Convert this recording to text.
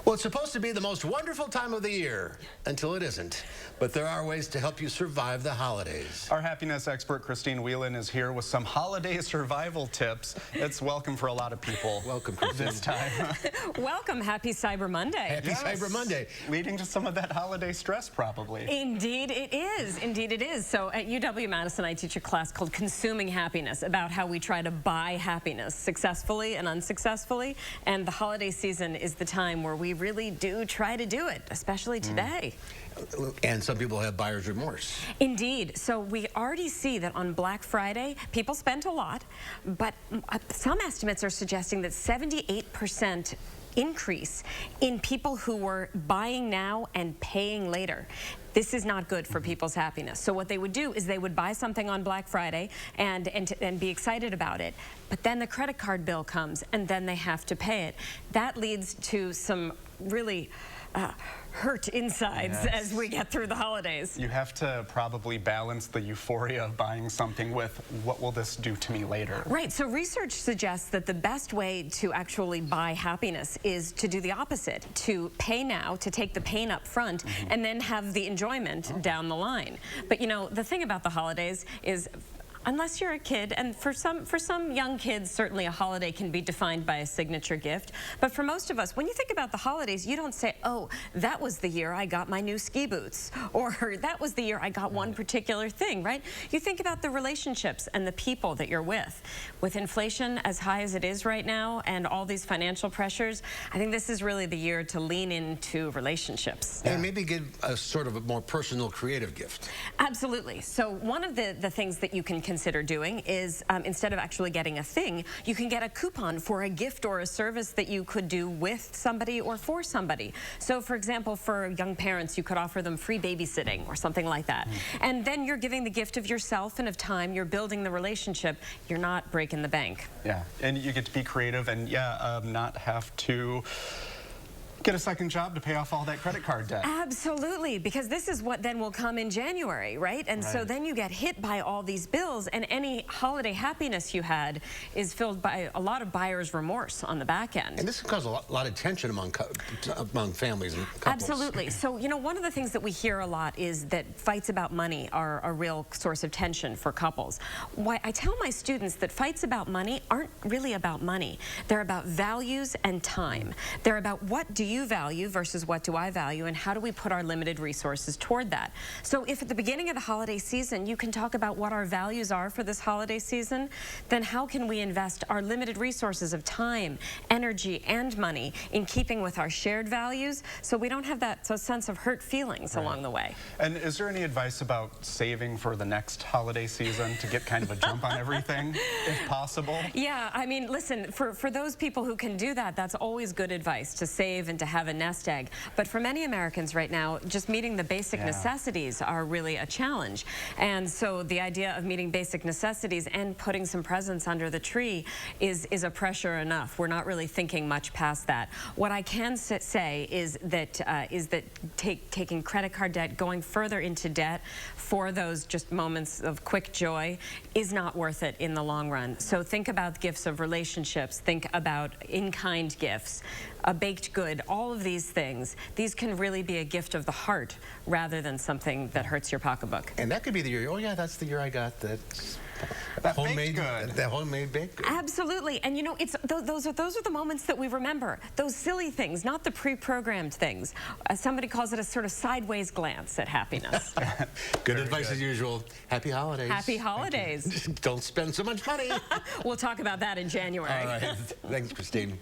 Well, it's supposed to be the most wonderful time of the year, until it isn't. But there are ways to help you survive the holidays. Our happiness expert, Whelan, is here with some holiday survival tips. It's welcome for a lot of people. Welcome, Christine. This time. Welcome. Happy Cyber Monday. Happy Cyber Monday. Leading to some of that holiday stress, probably. Indeed it is. Indeed it is. So at UW-Madison, I teach a class called Consuming Happiness, about how we try to buy happiness successfully and unsuccessfully. And the holiday season is the time where we really do try to do it, especially today. And some people have buyer's remorse. Indeed. So we already see that on Black Friday, people spent a lot, but some estimates are suggesting that 78% increase in people who were buying now and paying later. This is not good for people's happiness. So what they would do is they would buy something on Black Friday and be excited about it, but then the credit card bill comes and then they have to pay it. That leads to some really hurt insides as we get through the holidays. You have to probably balance the euphoria of buying something with what will this do to me later. Right, so research suggests that the best way to actually buy happiness is to do the opposite, to pay now, to take the pain up front, and then have the enjoyment down the line. But you know, the thing about the holidays is, unless you're a kid, and for some young kids, certainly a holiday can be defined by a signature gift. But for most of us, when you think about the holidays, you don't say, oh, that was the year I got my new ski boots, or that was the year I got one particular thing, right? You think about the relationships and the people that you're with. With inflation as high as it is right now and all these financial pressures, I think this is really the year to lean into relationships. And maybe give a sort of a more personal, creative gift. Absolutely. So one of the things that you can consider doing is instead of actually getting a thing, you can get a coupon for a gift or a service that you could do with somebody or for somebody. So for example, for young parents, you could offer them free babysitting or something like that. And then you're giving the gift of yourself and of time, you're building the relationship, you're not breaking the bank. Yeah, and you get to be creative and not have to get a second job to pay off all that credit card debt. Absolutely, because this is what then will come in January, right? And so then you get hit by all these bills, and any holiday happiness you had is filled by a lot of buyer's remorse on the back end. And this can cause a lot of tension among families and couples. Absolutely. So, you know, one of the things that we hear a lot is that fights about money are a real source of tension for couples. Why I tell my students that fights about money aren't really about money. They're about values and time. They're about what do you value versus what do I value, and how do we put our limited resources toward that. So if at the beginning of the holiday season you can talk about what our values are for this holiday season, then how can we invest our limited resources of time, energy, and money in keeping with our shared values so we don't have that sense of hurt feelings along the way. And is there any advice about saving for the next holiday season to get kind of a jump on everything, if possible? Yeah, I mean, listen, for those people who can do that, that's always good advice, to save and to have a nest egg. But for many Americans right now, just meeting the basic necessities are really a challenge. And so the idea of meeting basic necessities and putting some presents under the tree is a pressure enough. We're not really thinking much past that. What I can say is that taking credit card debt, going further into debt for those just moments of quick joy is not worth it in the long run. So think about gifts of relationships, think about in-kind gifts, a baked good, all of these things. These can really be a gift of the heart rather than something that hurts your pocketbook. And that could be the year, oh yeah, that's the year I got that homemade good. That homemade baked good. Absolutely. And you know, it's those are the moments that we remember. Those silly things, not the pre-programmed things. Somebody calls it a sort of sideways glance at happiness. Good advice as usual. Happy holidays. Happy holidays. Don't spend so much money. We'll talk about that in January. All right. Thanks, Christine.